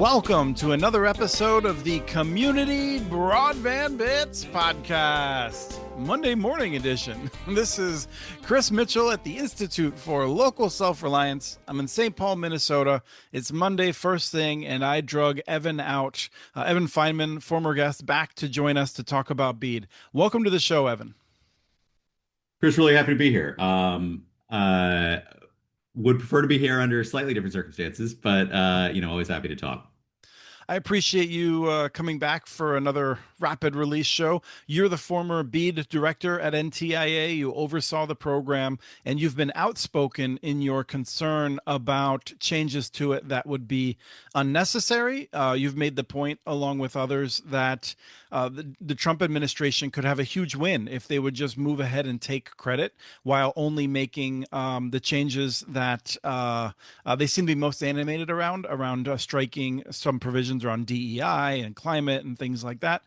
Welcome to another episode of the Community Broadband Bits podcast, Monday morning edition. This is Chris Mitchell at the Institute for Local Self-Reliance. I'm in St. Paul, Minnesota. It's Monday first thing, and I drug Evan out. Evan Feinman, former guest, back to join us to talk about BEAD. Welcome to the show, Evan. Chris, really happy to be here. Would prefer to be here under slightly different circumstances, but always happy to talk. I appreciate you coming back for another rapid release show. You're the former BEAD director at NTIA. You oversaw the program, and you've been outspoken in your concern about changes to it that would be unnecessary. You've made the point, along with others, that the Trump administration could have a huge win if they would just move ahead and take credit while only making the changes that they seem to be most animated around striking some provisions around DEI and climate and things like that.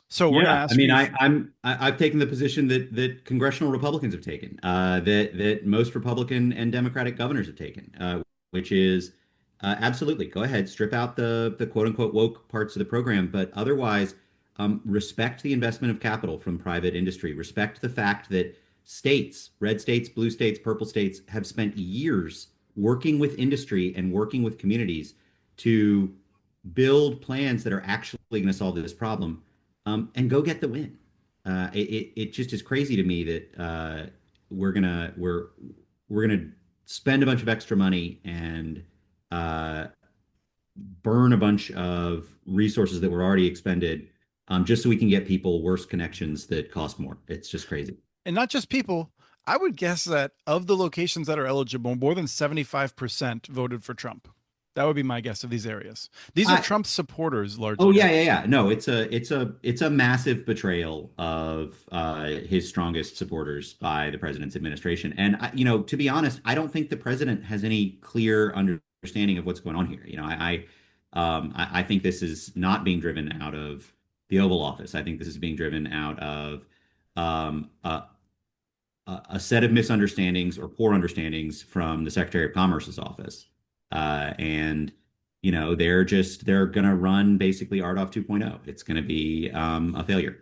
So we're going to Yeah, I ask mean, you. I've taken the position that congressional Republicans have taken, that most Republican and Democratic governors have taken, which is absolutely go ahead, strip out the quote unquote woke parts of the program, but otherwise respect the investment of capital from private industry. Respect the fact that states, red states, blue states, purple states, have spent years working with industry and working with communities to build plans that are actually going to solve this problem, and go get the win. It just is crazy to me that we're gonna spend a bunch of extra money and uh, burn a bunch of resources that were already expended, just so we can get people worse connections that cost more. It's just crazy. And not just people. I would guess that of the locations that are eligible, more than 75% voted for Trump. That would be my guess of these areas. These are I, Trump supporters Oh largely. yeah, yeah, yeah. No, it's a massive betrayal of his strongest supporters by the president's administration. And to be honest, I don't think the president has any clear understanding of what's going on here. I think this is not being driven out of the Oval Office. I think this is being driven out of um, a, a set of misunderstandings or poor understandings from the Secretary of Commerce's office, and they're gonna run basically RDOF 2.0. It's gonna be a failure.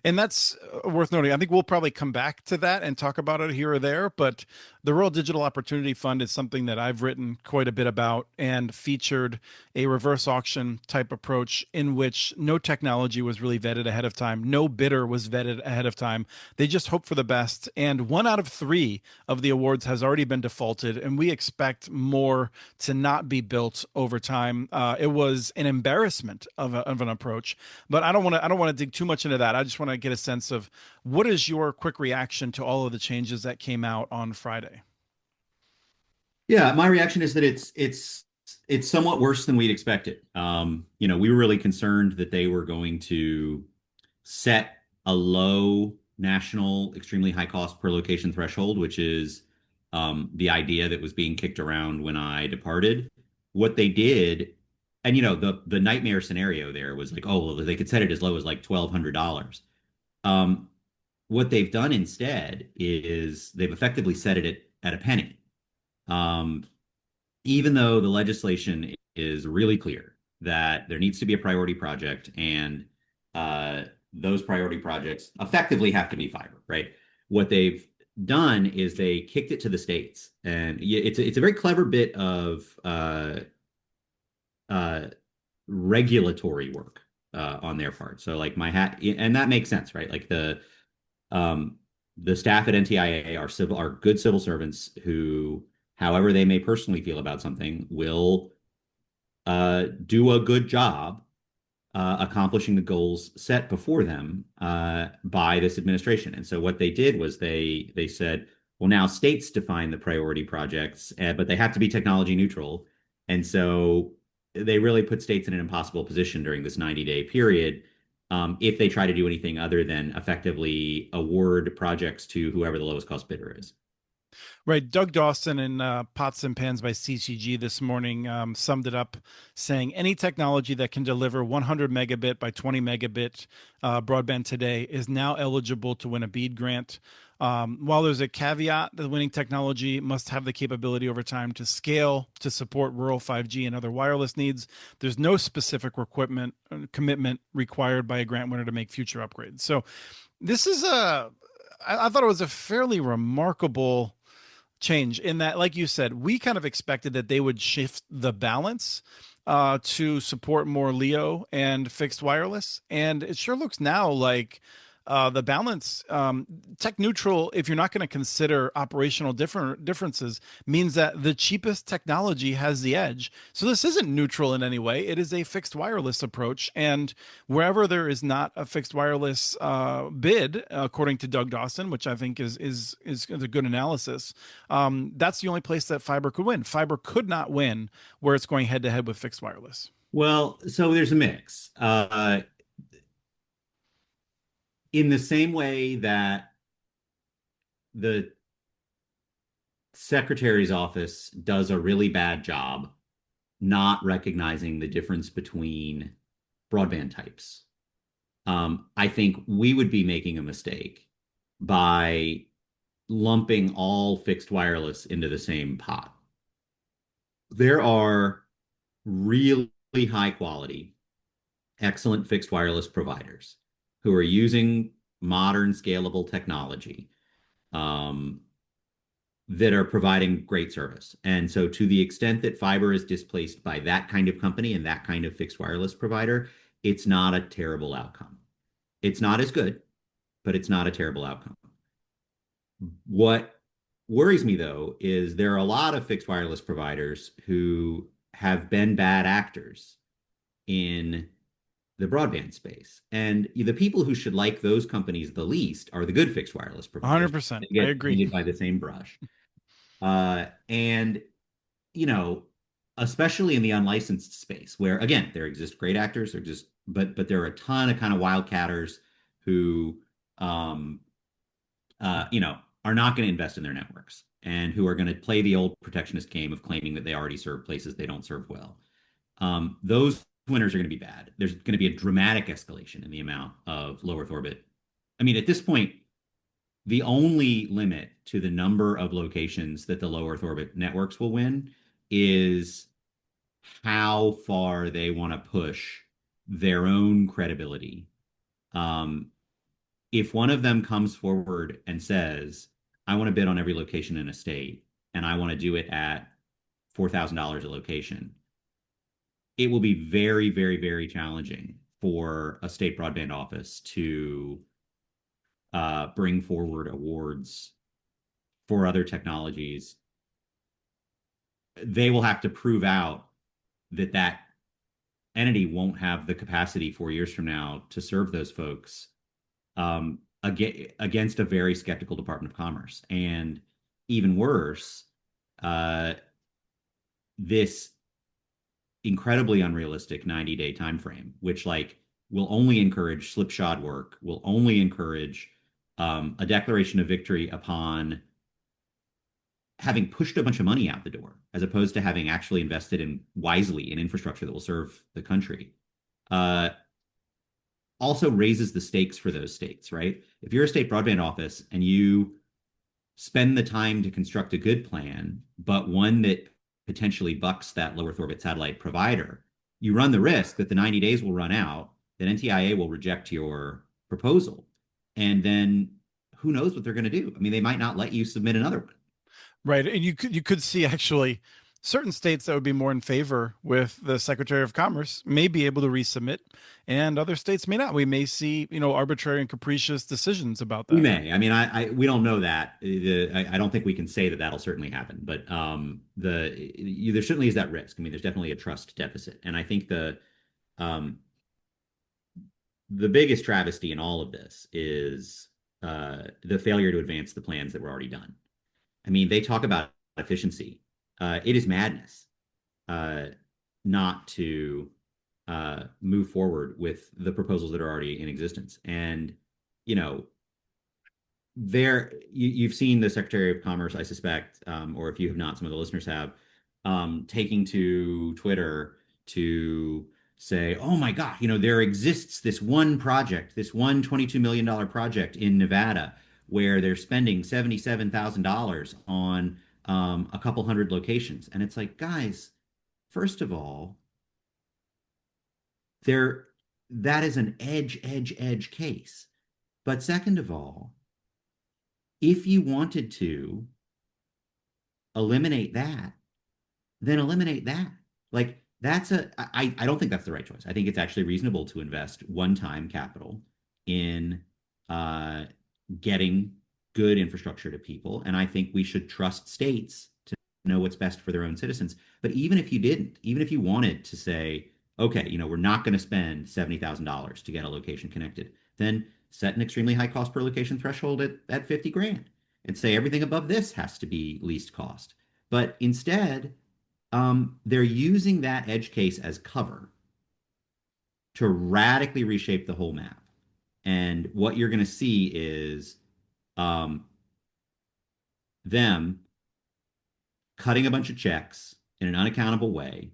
And that's worth noting. I think we'll probably come back to that and talk about it here or there. But the Rural Digital Opportunity Fund is something that I've written quite a bit about and featured a reverse auction type approach in which no technology was really vetted ahead of time. No bidder was vetted ahead of time. They just hope for the best. And 1 out of 3 of the awards has already been defaulted. And we expect more to not be built over time. It was an embarrassment of an approach, but I don't want to dig too much into that. I just want to get a sense of what is your quick reaction to all of the changes that came out on Friday. Yeah, my reaction is that it's somewhat worse than we'd expected. We were really concerned that they were going to set a low national, extremely high cost per location threshold, which is the idea that was being kicked around when I departed. What they did, and the nightmare scenario there was like, oh, well, they could set it as low as like $1,200. Um, what they've done instead is they've effectively set it at a penny. Um, Even though the legislation is really clear that there needs to be a priority project, and those priority projects effectively have to be fiber, right? What they've done is they kicked it to the states, and it's a very clever bit of uh, regulatory work on their part. So like my hat, and that makes sense, right? Like um, the staff at NTIA are good civil servants who, however they may personally feel about something, will do a good job accomplishing the goals set before them by this administration. And so what they did was they said, well, now states define the priority projects, but they have to be technology neutral. And so they really put states in an impossible position during this 90-day period, if they try to do anything other than effectively award projects to whoever the lowest cost bidder is. Right. Doug Dawson in Pots and Pans by CCG this morning summed it up saying any technology that can deliver 100 megabit by 20 megabit broadband today is now eligible to win a BEAD grant. While there's a caveat, the winning technology must have the capability over time to scale to support rural 5G and other wireless needs. There's no specific equipment commitment required by a grant winner to make future upgrades. So this is I thought it was a fairly remarkable change in that, like you said, we kind of expected that they would shift the balance to support more Leo and fixed wireless. And it sure looks now like the balance, tech neutral, if you're not going to consider operational differences, means that the cheapest technology has the edge. So this isn't neutral in any way. It is a fixed wireless approach. And wherever there is not a fixed wireless bid, according to Doug Dawson, which I think is a good analysis, that's the only place that fiber could win. Fiber could not win where it's going head to head with fixed wireless. Well, so there's a mix. In the same way that the secretary's office does a really bad job not recognizing the difference between broadband types. I think we would be making a mistake by lumping all fixed wireless into the same pot. There are really high quality, excellent fixed wireless providers who are using modern scalable technology um, that are providing great service. And so, to the extent that fiber is displaced by that kind of company and that kind of fixed wireless provider, it's not a terrible outcome. It's not as good, but it's not a terrible outcome. What worries me, though, is there are a lot of fixed wireless providers who have been bad actors in the broadband space. And the people who should like those companies the least are the good fixed wireless providers. They 100%. I get agree. painted by the same brush. And, you know, especially in the unlicensed space, where again, there exist great actors, but there are a ton of kind of wildcatters who, um, are not going to invest in their networks and who are going to play the old protectionist game of claiming that they already serve places they don't serve well. Those winners are going to be bad. There's going to be a dramatic escalation in the amount of low Earth orbit. I mean, at this point, the only limit to the number of locations that the low Earth orbit networks will win is how far they want to push their own credibility. Um, if one of them comes forward and says, I want to bid on every location in a state and I want to do it at $4,000 a location, it will be very, very, very challenging for a state broadband office to bring forward awards for other technologies. They will have to prove out that that entity won't have the capacity 4 years from now to serve those folks against a very skeptical Department of Commerce. And even worse, this incredibly unrealistic 90-day time frame, which like will only encourage slipshod work, will only encourage a declaration of victory upon having pushed a bunch of money out the door, as opposed to having actually invested in wisely in infrastructure that will serve the country. Uh, Also raises the stakes for those states, right? If you're a state broadband office and you spend the time to construct a good plan, but one that potentially bucks that low Earth orbit satellite provider, you run the risk that the 90 days will run out, that NTIA will reject your proposal. And then who knows what they're going to do? I mean, they might not let you submit another one. Right. And you could see actually certain states that would be more in favor with the Secretary of Commerce may be able to resubmit, and other states may not. We may see, arbitrary and capricious decisions about We that. may. I mean, we don't know that. I don't think we can say that that'll certainly happen. But there certainly is that risk. I mean, there's definitely a trust deficit, and I think um, the biggest travesty in all of this is the failure to advance the plans that were already done. I mean, they talk about efficiency. It is madness uh, not to move forward with the proposals that are already in existence. And, you know, you've seen the Secretary of Commerce, I suspect, or if you have not, some of the listeners have, taking to Twitter to say, "Oh my God, there exists this one project, this one $22 million project in Nevada where they're spending $77,000 on a couple hundred locations," and it's like, guys, first of all, there that is an edge case, but second of all, if you wanted to eliminate that, then eliminate that. Like I don't think that's the right choice. I think it's actually reasonable to invest one-time capital in uh, getting good infrastructure to people. And I think we should trust states to know what's best for their own citizens. But even if you didn't, even if you wanted to say, okay, we're not going to spend $70,000 to get a location connected, then set an extremely high cost per location threshold at 50 grand and say everything above this has to be least cost. But instead, they're using that edge case as cover to radically reshape the whole map. And what you're going to see is um, them cutting a bunch of checks in an unaccountable way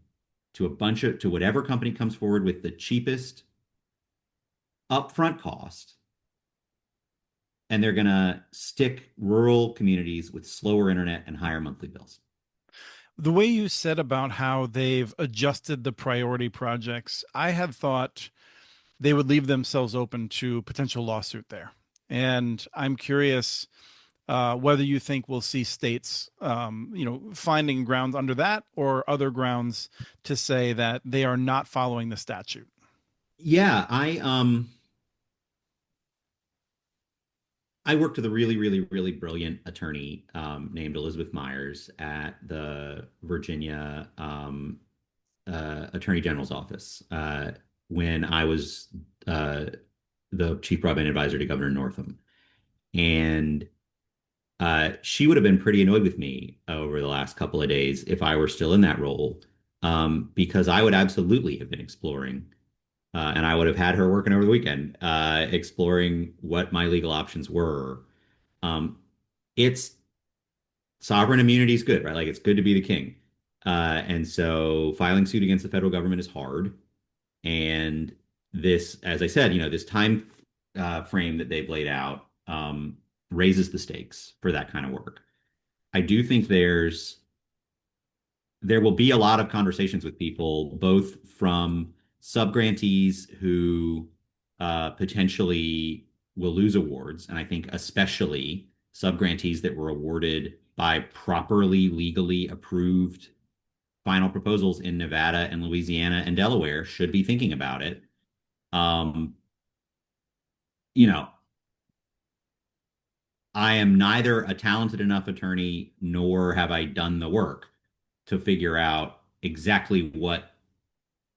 to whatever company comes forward with the cheapest upfront cost, and they're going to stick rural communities with slower internet and higher monthly bills. The way you said about how they've adjusted the priority projects, I had thought they would leave themselves open to potential lawsuit there. And I'm curious whether you think we'll see states, finding grounds under that or other grounds to say that they are not following the statute. Yeah, I worked with a really, really, really brilliant attorney named Elizabeth Myers at the Virginia Attorney General's office when I was uh, the chief broadband advisor to Governor Northam. And she would have been pretty annoyed with me over the last couple of days if I were still in that role, because I would absolutely have been exploring, and I would have had her working over the weekend, exploring what my legal options were. Um, it's sovereign immunity is good, right? Like it's good to be the king. And so filing suit against the federal government is hard. And this, as I said, this time frame that they've laid out raises the stakes for that kind of work. I do think there will be a lot of conversations with people, both from subgrantees who potentially will lose awards, and I think especially subgrantees that were awarded by properly legally approved final proposals in Nevada and Louisiana and Delaware should be thinking about it. Um, you know, I am neither a talented enough attorney nor have I done the work to figure out exactly what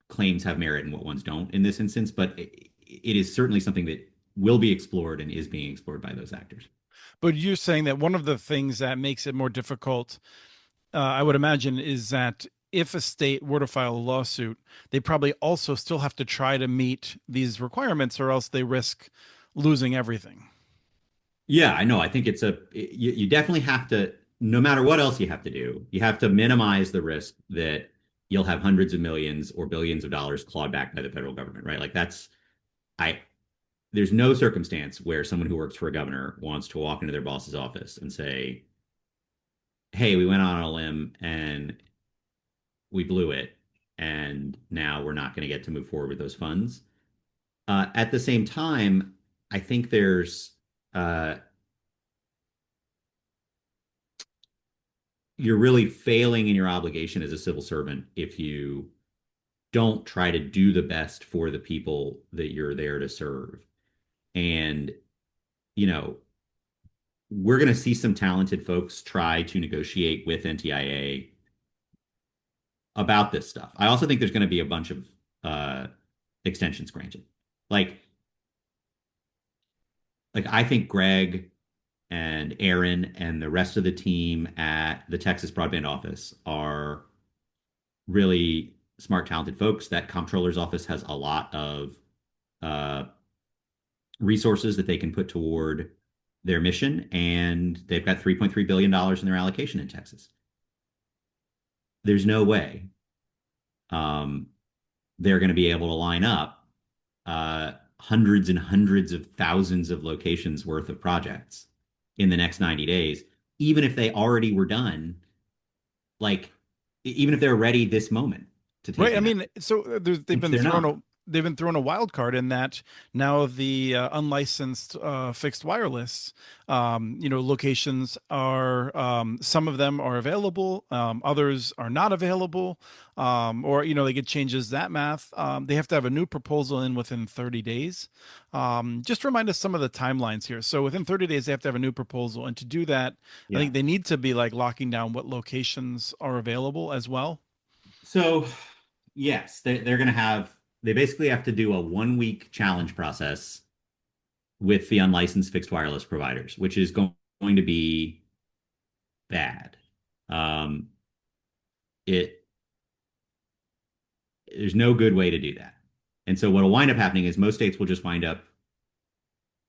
claims have merit and what ones don't in this instance, but it is certainly something that will be explored and is being explored by those actors. But you're saying that one of the things that makes it more difficult, I would imagine, is that if a state were to file a lawsuit, they probably also still have to try to meet these requirements, or else they risk losing everything. Yeah, I know. I think you definitely have to, no matter what else you have to do, you have to minimize the risk that you'll have hundreds of millions or billions of dollars clawed back by the federal government, right? Like I, there's no circumstance where someone who works for a governor wants to walk into their boss's office and say, hey, we went on a limb and we blew it, and now we're not going to get to move forward with those funds. At the same time, I think uh, you're really failing in your obligation as a civil servant if you don't try to do the best for the people that you're there to serve. And, you know, we're going to see some talented folks try to negotiate with NTIA about this stuff. I also think there's going to be a bunch of uh, extensions granted. Like, like I think Greg and Aaron and the rest of the team at the Texas Broadband Office are really smart, talented folks. That comptroller's office has a lot of uh, resources that they can put toward their mission, and they've got $3.3 billion in their allocation in Texas. There's no way um, they're going to be able to line up hundreds and hundreds of thousands of locations worth of projects in the next 90 days, even if they already were done, like, even if they're ready this moment to take Right. I in, mean, so which they're not. they've been thrown a wild card in that now the unlicensed fixed wireless, locations are some of them are available, others are not available, or they get changes that math. They have to have a new proposal in within 30 days. Just remind us some of the timelines here. So within 30 days, they have to have a new proposal, and to do that, I Yeah. think they need to be like locking down what locations are available as well. So, yes, they're going to they basically have to do a 1 week challenge process with the unlicensed fixed wireless providers, which is going to be bad. Um, it There's no good way to do that. And so what will wind up happening is most states will just wind up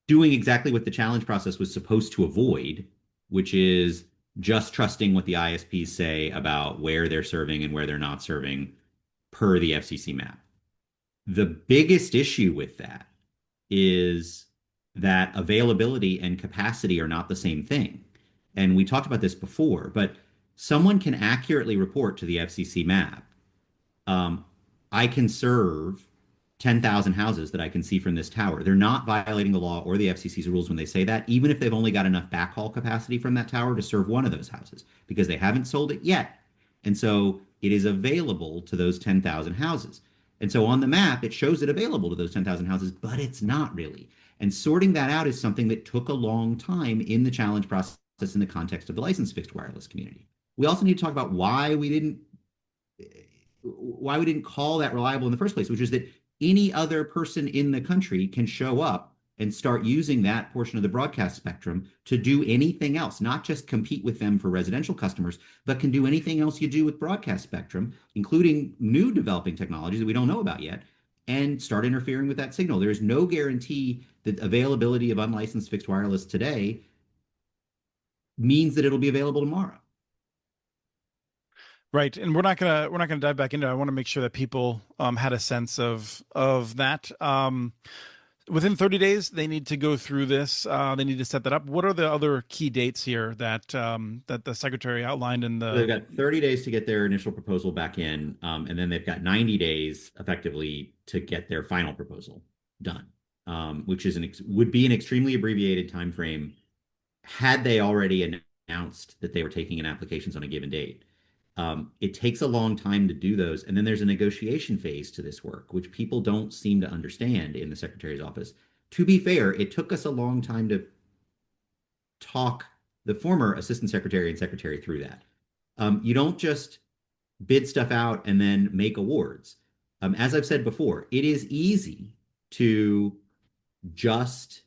doing exactly what the challenge process was supposed to avoid, which is just trusting what the ISPs say about where they're serving and where they're not serving per the FCC map. The biggest issue with that is that availability and capacity are not the same thing. And we talked about this before, but someone can accurately report to the FCC map, um, I can serve 10,000 houses that I can see from this tower. They're not violating the law or the FCC's rules when they say that, even if they've only got enough backhaul capacity from that tower to serve one of those houses, because they haven't sold it yet. And so it is available to those 10,000 houses. And so on the map, it shows it available to those 10,000 houses, but it's not really. And sorting that out is something that took a long time in the challenge process in the context of the licensed fixed wireless community. We also need to talk about why we didn't call that reliable in the first place, which is that any other person in the country can show up and start using that portion of the broadcast spectrum to do anything else, not just compete with them for residential customers, but can do anything else you do with broadcast spectrum, including new developing technologies that we don't know about yet, and start interfering with that signal. There is no guarantee that availability of unlicensed fixed wireless today means that it'll be available tomorrow. Right, and we're not gonna dive back into it. I want to make sure that people had a sense of that. Within 30 days, they need to go through this. They need to set that up. What are the other key dates here that the secretary outlined in So they've the? got 30 days to get their initial proposal back in, and then they've got 90 days effectively to get their final proposal done, which is would be an extremely abbreviated time frame had they already announced that they were taking in applications on a given date. It takes a long time to do those, and then there's a negotiation phase to this work, which people don't seem to understand in the secretary's office. To be fair, it took us a long time to talk the former assistant secretary and secretary through that. You don't just bid stuff out and then make awards. As I've said before, it is easy to just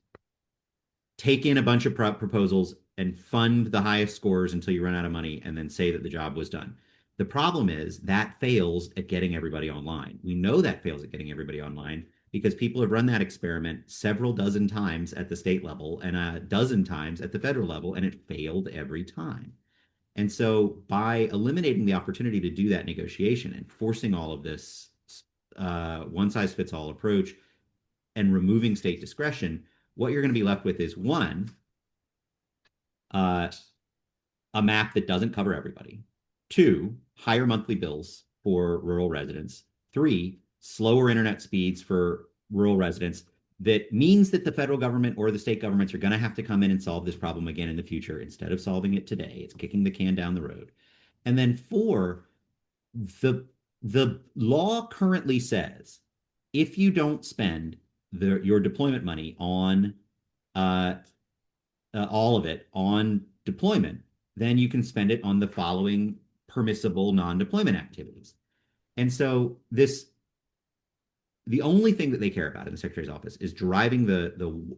take in a bunch of proposals and fund the highest scores until you run out of money and then say that the job was done. The problem is that fails at getting everybody online. We know that fails at getting everybody online because people have run that experiment several dozen times at the state level and a dozen times at the federal level, and it failed every time. And so by eliminating the opportunity to do that negotiation and forcing all of this one size fits all approach and removing state discretion, what you're going to be left with is one, uh, a map that doesn't cover everybody. Two, higher monthly bills for rural residents. Three, slower internet speeds for rural residents. That means that the federal government or the state governments are going to have to come in and solve this problem again in the future instead of solving it today. It's kicking the can down the road. And then four, the the law currently says if you don't spend your deployment money on uh, all of it on deployment, then you can spend it on the following permissible non-deployment activities. And so the only thing that they care about in the secretary's office is driving the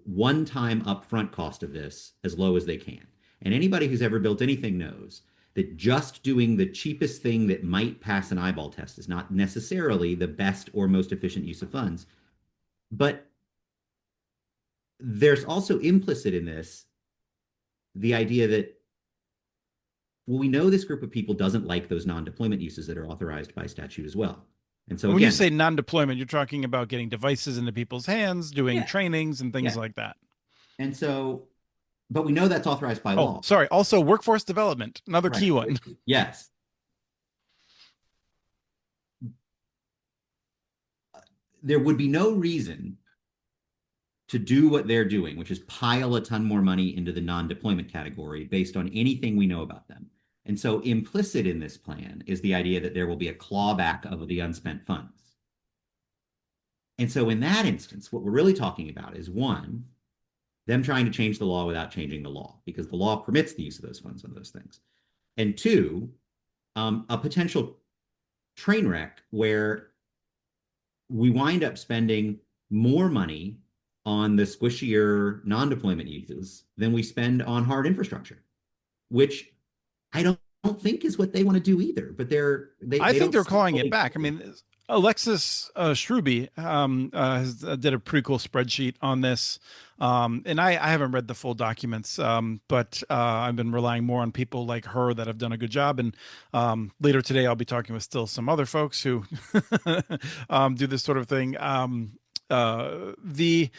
one-time upfront cost of this as low as they can. And anybody who's ever built anything knows that just doing the cheapest thing that might pass an eyeball test is not necessarily the best or most efficient use of funds. But there's also implicit in this the idea that, well, we know this group of people doesn't like those non-deployment uses that are authorized by statute as well. And so When you again, say non-deployment, you're talking about getting devices into people's hands, doing yeah, trainings and things yeah. like that. And so, but we know that's authorized by Oh, law. sorry. Also, workforce development, another Right. key one. Yes. There would be no reason to do what they're doing, which is pile a ton more money into the non-deployment category based on anything we know about them. And so implicit in this plan is the idea that there will be a clawback of the unspent funds. And so in that instance, what we're really talking about is one, them trying to change the law without changing the law, because the law permits the use of those funds on those things. And two, a potential train wreck where we wind up spending more money on the squishier non-deployment uses than we spend on hard infrastructure, which I don't think is what they want to do either. But I they think don't they're see calling how it they back. I mean, Alexis Struby did a pretty cool spreadsheet on this. And I haven't read the full documents, but I've been relying more on people like her that have done a good job. And later today, I'll be talking with still some other folks who do this sort of thing. The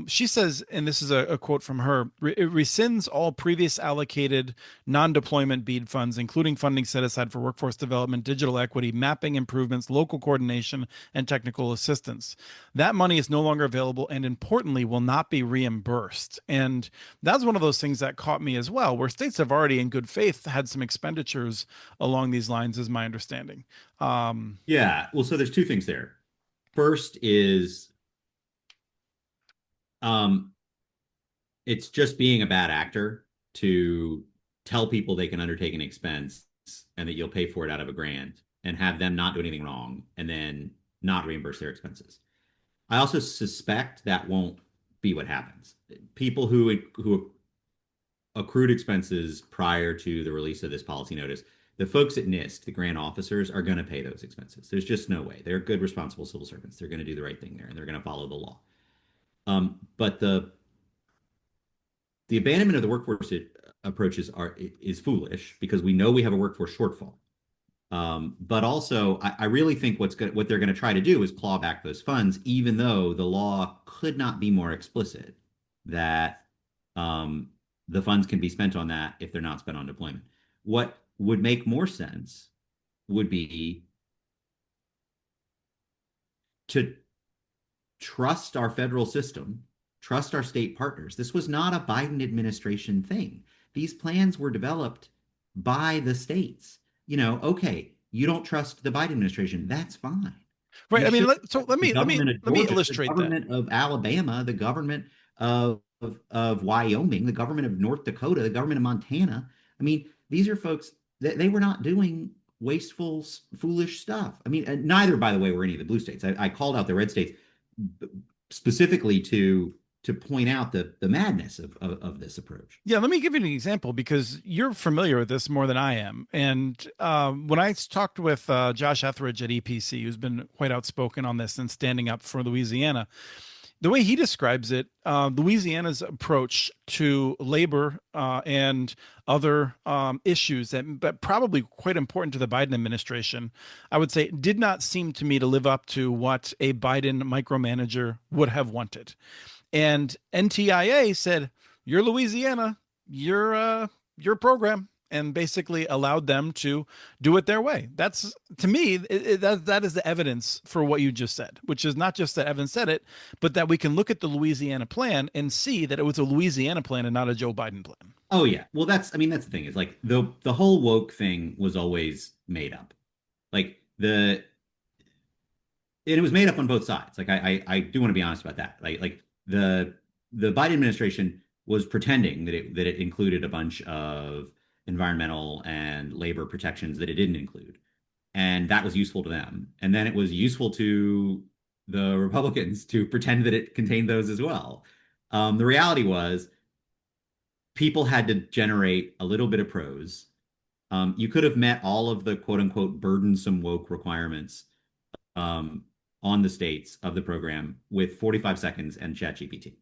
She says, and this is a quote from her: It rescinds all previous allocated non-deployment BEAD funds, including funding set aside for workforce development, digital equity, mapping improvements, local coordination, and technical assistance. That money is no longer available, and importantly, will not be reimbursed. And that's one of those things that caught me as well, where states have already, in good faith, had some expenditures along these lines, is my understanding. Um, Yeah. Well, so there's two things there. First is um, it's just being a bad actor to tell people they can undertake an expense and that you'll pay for it out of a grant and have them not do anything wrong and then not reimburse their expenses. I also suspect that won't be what happens. People who accrued expenses prior to the release of this policy notice, the folks at NIST, the grant officers, are going to pay those expenses. There's just no way. They're good, responsible civil servants. They're going to do the right thing there, and they're going to follow the law. But the abandonment of the workforce approaches is foolish because we know we have a workforce shortfall. But also, I really think what they're going to try to do is claw back those funds, even though the law could not be more explicit that um, the funds can be spent on that if they're not spent on deployment. What would make more sense would be to trust our federal system, trust our state partners. This was not a Biden administration thing. These plans were developed by the states. Okay, you don't trust the Biden administration. That's fine. right. You I mean, should so trust the government of let me Georgia, the illustrate that. government of Alabama, the government of Wyoming, the government of North Dakota, the government of Montana. I mean, these are folks that they were not doing wasteful, foolish stuff. I mean, neither, by the way, were any of the blue states. I called out the red states specifically to point out the madness of this approach. Yeah, let me give you an example because you're familiar with this more than I am. And when I talked with Josh Etheridge at EPC, who's been quite outspoken on this and standing up for Louisiana, the way he describes it, Louisiana's approach to labor and other issues that but probably quite important to the Biden administration, I would say, did not seem to me to live up to what a Biden micromanager would have wanted. And NTIA said, "You're Louisiana, your program," and basically allowed them to do it their way. That's to me that is the evidence for what you just said, which is not just that Evan said it, but that we can look at the Louisiana plan and see that it was a Louisiana plan and not a Joe Biden plan. Oh yeah. Well, that's the thing is like the whole woke thing was always made up. Like and it was made up on both sides. Like I do want to be honest about that. Like the Biden administration was pretending that it included a bunch of environmental and labor protections that it didn't include, and that was useful to them. And then it was useful to the Republicans to pretend that it contained those as well. The reality was people had to generate a little bit of prose. You could have met all of the quote unquote burdensome woke requirements um, on the states of the program with 45 seconds and ChatGPT.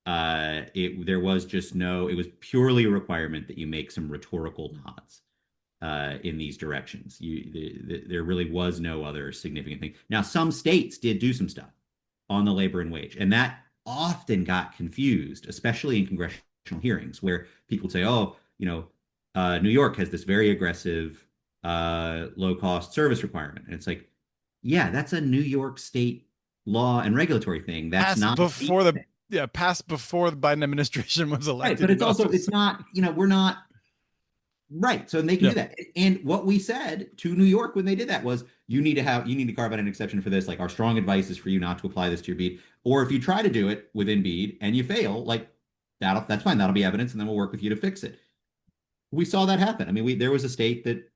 there was just no, it was purely a requirement that you make some rhetorical nods in these directions. There really was no other significant thing. Now, some states did do some stuff on the labor and wage, and that often got confused, especially in congressional hearings, where people would say, "Oh, New York has this very aggressive low cost service requirement," and it's like, yeah, that's a New York State law and regulatory thing. That's Passed not a BEAD before the thing. yeah, passed before the Biden administration was Right, elected but into it's office. not, we're not right. So they can Yeah. do that. And what we said to New York when they did that was you need to carve out an exception for this. Like our strong advice is for you not to apply this to your bead. Or if you try to do it within bead and you fail, like that's fine. That'll be evidence, and then we'll work with you to fix it. We saw that happen. I mean, there was a state that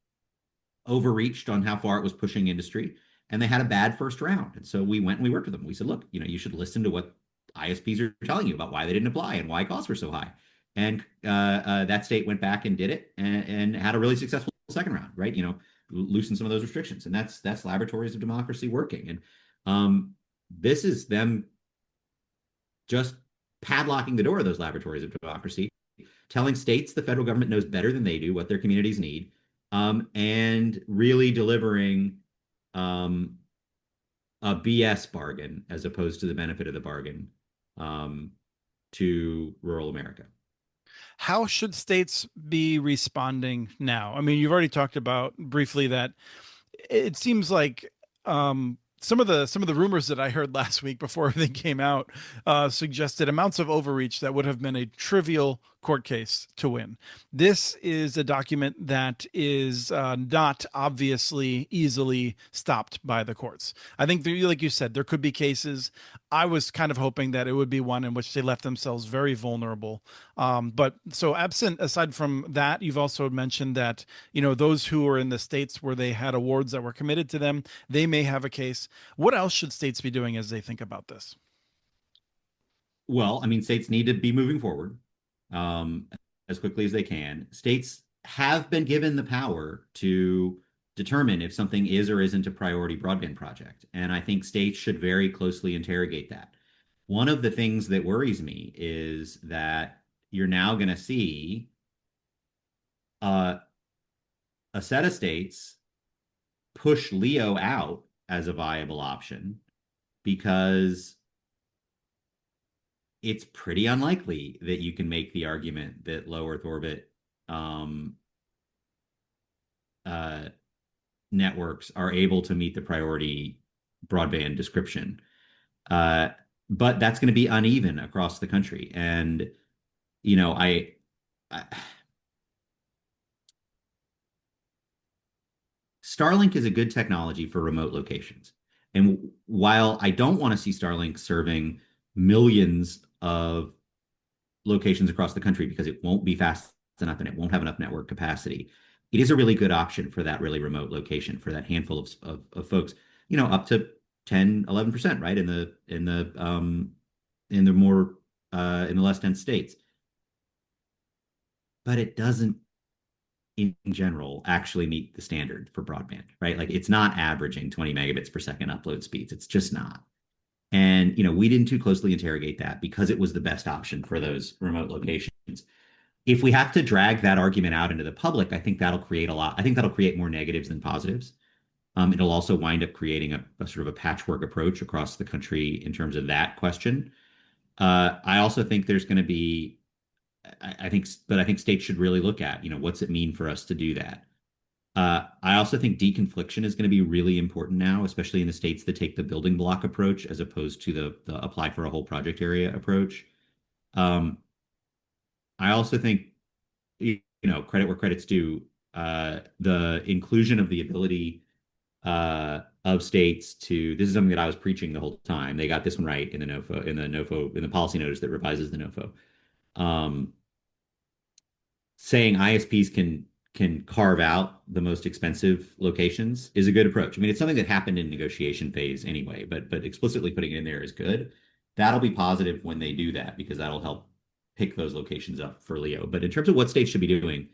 overreached on how far it was pushing industry, and they had a bad first round. And so we went and we worked with them. We said, look, you should listen to what ISPs are telling you about why they didn't apply and why costs were so high. And that state went back and did it and had a really successful second round, right? Loosen some of those restrictions, and that's laboratories of democracy working. And this is them just padlocking the door of those laboratories of democracy, telling states the federal government knows better than they do what their communities need, and really delivering um, a BS bargain as opposed to the benefit of the bargain um, to rural America. How should states be responding now? I mean, you've already talked about briefly that it seems like some of the rumors that I heard last week before everything came out suggested amounts of overreach that would have been a trivial court case to win. This is a document that is not obviously easily stopped by the courts. I think, like you said, there could be cases. I was kind of hoping that it would be one in which they left themselves very vulnerable. But so, absent aside from that, you've also mentioned that those who are in the states where they had awards that were committed to them, they may have a case. What else should states be doing as they think about this? Well, I mean, states need to be moving forward um, as quickly as they can. States have been given the power to determine if something is or isn't a priority broadband project. And I think states should very closely interrogate that. One of the things that worries me is that you're now going to see uh, a set of states push Leo out as a viable option because it's pretty unlikely that you can make the argument that low Earth orbit um, uh, networks are able to meet the priority broadband description. Uh, but that's going to be uneven across the country. And, you know, I Starlink is a good technology for remote locations. And while I don't want to see Starlink serving millions of locations across the country because it won't be fast enough and it won't have enough network capacity, it is a really good option for that really remote location for that handful of folks, up to 10, 11%, right? In the more in the less dense states. But it doesn't in general actually meet the standard for broadband, right? Like it's not averaging 20 megabits per second upload speeds. It's just not. And we didn't too closely interrogate that because it was the best option for those remote locations. If we have to drag that argument out into the public, I think that'll create a lot. I think that'll create more negatives than positives. It'll also wind up creating a sort of a patchwork approach across the country in terms of that question. I also think there's going to be, but I think states should really look at, what's it mean for us to do that? I also think deconfliction is going to be really important now, especially in the states that take the building block approach as opposed to the apply for a whole project area approach. Um, I also think, credit where credit's due. The inclusion of the ability of states to this is something that I was preaching the whole time. They got this one right in the NOFO in the policy notice that revises the NOFO. Um, Saying ISPs can carve out the most expensive locations is a good approach. I mean, it's something that happened in negotiation phase anyway, but explicitly putting it in there is good. That'll be positive when they do that because that'll help pick those locations up for Leo. But in terms of what states should be doing,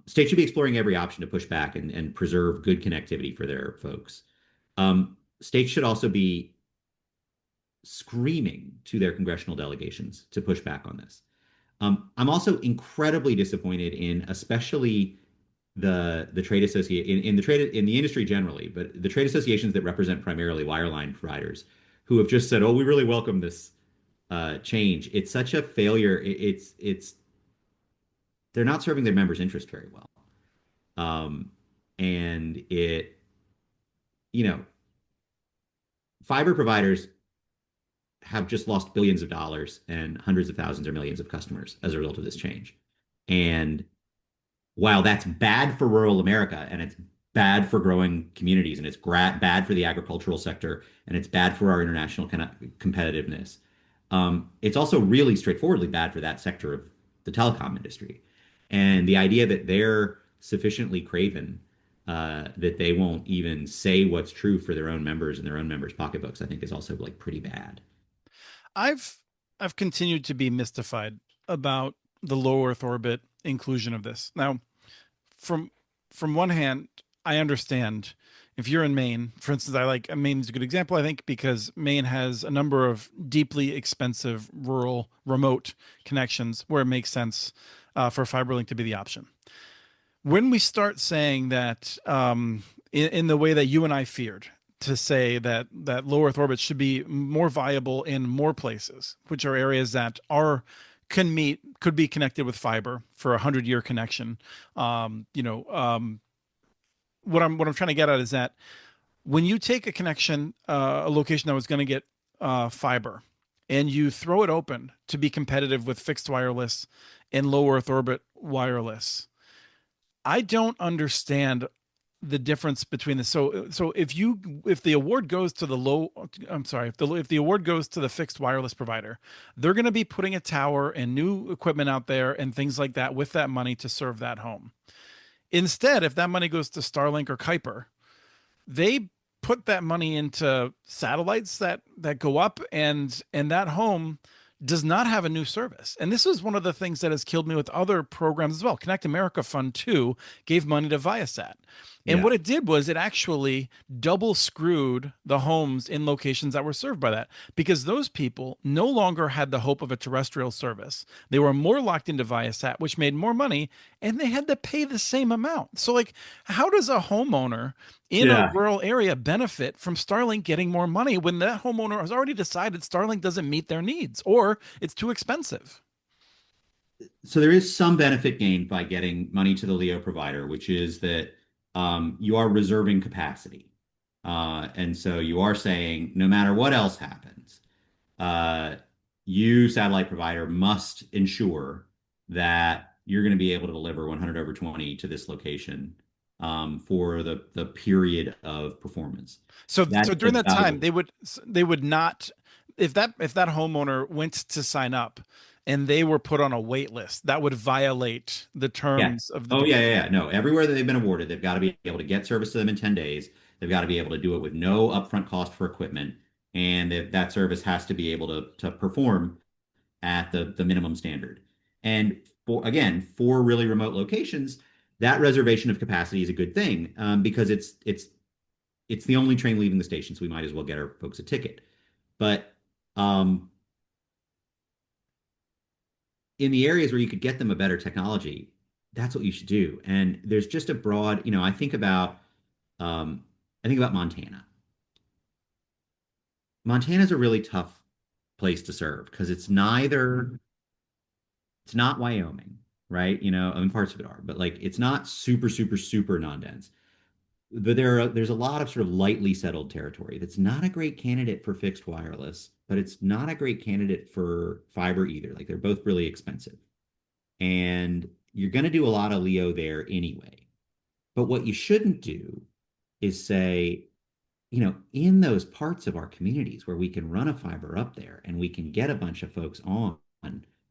states should be exploring every option to push back and preserve good connectivity for their folks. States should also be screaming to their congressional delegations to push back on this. I'm also incredibly disappointed in, especially the trade associate in the trade in the industry generally, but the trade associations that represent primarily wireline providers, who have just said, "Oh, we really welcome this change." It's such a failure. It's they're not serving their members' interest very well, and you know, fiber providers have just lost billions of dollars and hundreds of thousands or millions of customers as a result of this change. And while that's bad for rural America and it's bad for growing communities and it's bad for the agricultural sector and it's bad for our international competitiveness, it's also really straightforwardly bad for that sector of the telecom industry. And the idea that they're sufficiently craven that they won't even say what's true for their own members and their own members' pocketbooks, I think is also like pretty bad. I've I've continued to be mystified about the low Earth orbit inclusion of this. Now, from from one hand, I understand if you're in Maine, for instance, I like Maine is a good example, I think, because Maine has a number of deeply expensive rural remote connections where it makes sense for fiber link to be the option. When we start saying that in the way that you and I feared, to say that low Earth orbit should be more viable in more places, which are areas that are could be connected with fiber for 100-year connection. What I'm trying to get at is that when you take a connection, a location that was going to get fiber, and you throw it open to be competitive with fixed wireless and low Earth orbit wireless, I don't understand the difference between the so if the award goes to the low I'm sorry if the award goes to the fixed wireless provider, they're going to be putting a tower and new equipment out there and things like that with that money to serve that home. Instead, if that money goes to Starlink or Kuiper, they put that money into satellites that go up, and that home does not have a new service. And this is one of the things that has killed me with other programs as well. Connect America Fund 2 gave money to Viasat. And Yeah. what it did was it actually double screwed the homes in locations that were served by that, because those people no longer had the hope of a terrestrial service. They were more locked into Viasat, which made more money, and they had to pay the same amount. So, like, how does a homeowner in a Yeah. rural area benefit from Starlink getting more money when that homeowner has already decided Starlink doesn't meet their needs or it's too expensive? So there is some benefit gained by getting money to the Leo provider, which is that you are reserving capacity. And so you are saying no matter what else happens, uh, you, satellite provider, must ensure that you're going to be able to deliver 100 over 20 to this location for the period of performance. So That's a during that time, valuable. they would not, if that homeowner went to sign up and they were put on a wait list, that would violate the Yeah. terms of the Oh, yeah, deal. yeah, yeah. No, everywhere that they've been awarded, they've got to be able to get service to them in 10 days. They've got to be able to do it with no upfront cost for equipment. And that service has to be able to perform at the minimum standard. And again, for really remote locations, that reservation of capacity is a good thing because it's the only train leaving the station, so we might as well get our folks a ticket. But um, in the areas where you could get them a better technology, that's what you should do. And there's just a broad, I think about Montana. Montana's a really tough place to serve because it's not Wyoming, right? I mean, parts of it are, but like it's not super, super, super non-dense. But there's a lot of sort of lightly settled territory that's not a great candidate for fixed wireless, but it's not a great candidate for fiber either. Like they're both really expensive. And you're going to do a lot of Leo there anyway. But what you shouldn't do is say, in those parts of our communities where we can run a fiber up there and we can get a bunch of folks on,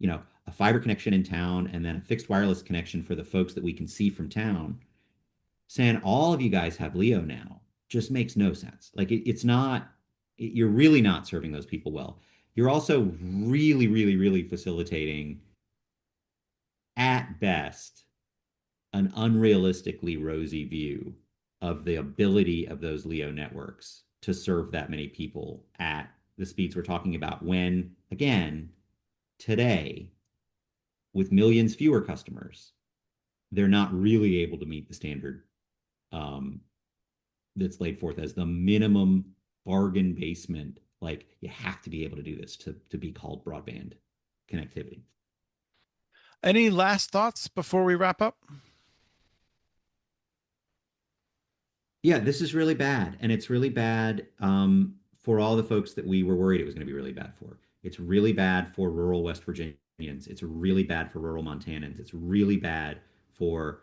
a fiber connection in town and then a fixed wireless connection for the folks that we can see from town, saying all of you guys have Leo now just makes no sense. Like it's not, you're really not serving those people well. You're also really, really, really facilitating at best an unrealistically rosy view of the ability of those Leo networks to serve that many people at the speeds we're talking about when, again, today, with millions fewer customers, they're not really able to meet the standard um, that's laid forth as the minimum bargain basement. Like you have to be able to do this to be called broadband connectivity. Any last thoughts before we wrap up? Yeah, this is really bad. And it's really bad for all the folks that we were worried it was going to be really bad for. It's really bad for rural West Virginians. It's really bad for rural Montanans. It's really bad for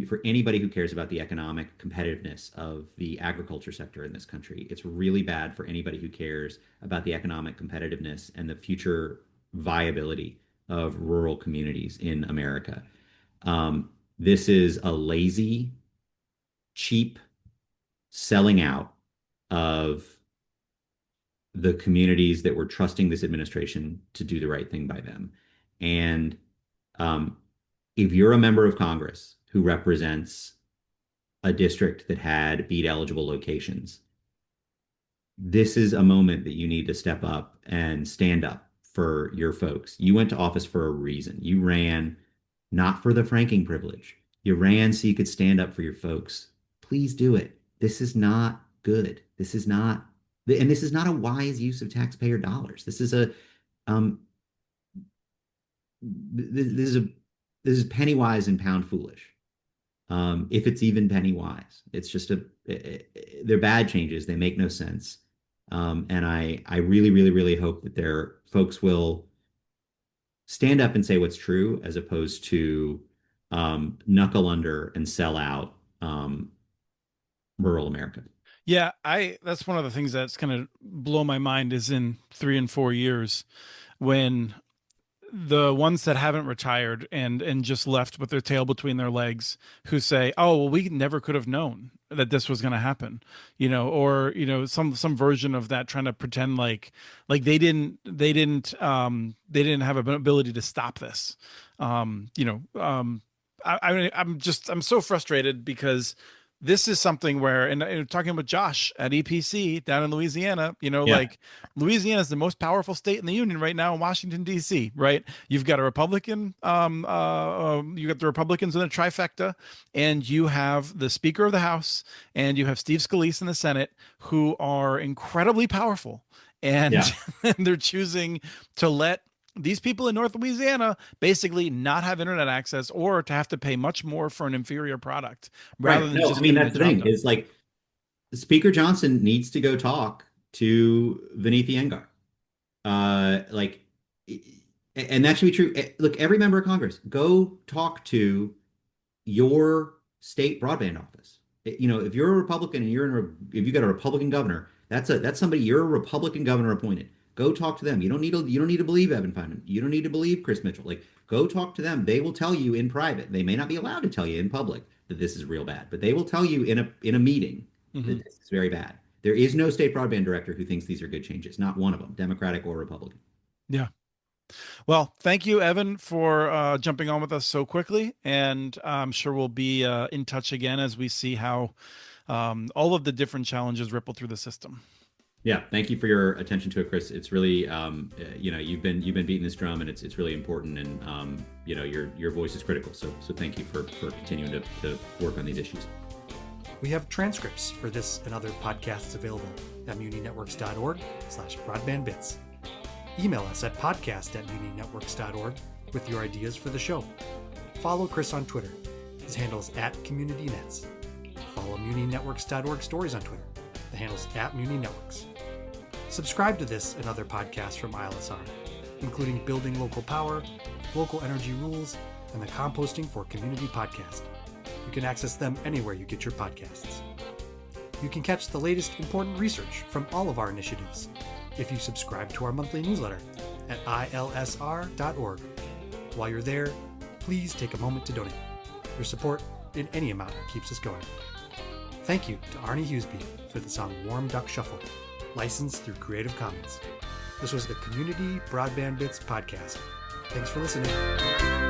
for anybody who cares about the economic competitiveness of the agriculture sector in this country. It's really bad for anybody who cares about the economic competitiveness and the future viability of rural communities in America. This is a lazy, cheap selling out of the communities that were trusting this administration to do the right thing by them. And um, if you're a member of Congress who represents a district that had BEAD eligible locations, this is a moment that you need to step up and stand up for your folks. You went to office for a reason. You ran not for the franking privilege. You ran so you could stand up for your folks. Please do it. This is not good. This is not, and this is not a wise use of taxpayer dollars. This is a, this is a, this is penny-wise and pound foolish. If it's even penny-wise, it's just they're bad changes. They make no sense. And I really, really, really hope that their folks will stand up and say what's true as opposed to knuckle under and sell out rural America. Yeah, I that's one of the things that's going to blow my mind is in 3 and 4 years when the ones that haven't retired and just left with their tail between their legs who say, "Oh, well, we never could have known that this was going to happen," or some version of that, trying to pretend like they didn't have an ability to stop this. I'm so frustrated because this is something where, and talking with Josh at EPC down in Louisiana, Yeah, like Louisiana is the most powerful state in the union right now in Washington, D.C., right? You've got a Republican, you got the Republicans in a trifecta, and you have the Speaker of the House, and you have Steve Scalise in the Senate, who are incredibly powerful. And, yeah, and they're choosing to let these people in North Louisiana basically not have internet access or to have to pay much more for an inferior product rather right. than No, I just mean getting the that's the job thing done. is like Speaker Johnson needs to go talk to Vineet Iyengar. Like, and that should be true. Look, every member of Congress, go talk to your state broadband office. If you're a Republican and if you got a Republican governor, that's somebody you're a Republican governor appointed. Go talk to them. You don't need to believe Evan Feinman. You don't need to believe Chris Mitchell. Like, go talk to them. They will tell you in private. They may not be allowed to tell you in public that this is real bad, but they will tell you in a meeting Hmm. that this is very bad. There is no state broadband director who thinks these are good changes. Not one of them, Democratic or Republican. Yeah. Well, thank you, Evan, for jumping on with us so quickly. And I'm sure we'll be in touch again as we see how all of the different challenges ripple through the system. Yeah, thank you for your attention to it, Chris. It's really, you've been beating this drum, and it's really important, and your voice is critical. So thank you for continuing to work on these issues. We have transcripts for this and other podcasts available at muninetworks.org/broadbandbits. Email us at podcast@muninetworks.org with your ideas for the show. Follow Chris on Twitter. His handle is @CommunityNets. Follow muninetworks.org stories on Twitter. The handle's @muninetworks. Subscribe to this and other podcasts from ILSR, including Building Local Power, Local Energy Rules, and the Composting for Community podcast. You can access them anywhere you get your podcasts. You can catch the latest important research from all of our initiatives if you subscribe to our monthly newsletter at ilsr.org. While you're there, please take a moment to donate. Your support in any amount keeps us going. Thank you to Arnie Hughesby for the song Warm Duck Shuffle, licensed through Creative Commons. This was the Community Broadband Bits podcast. Thanks for listening.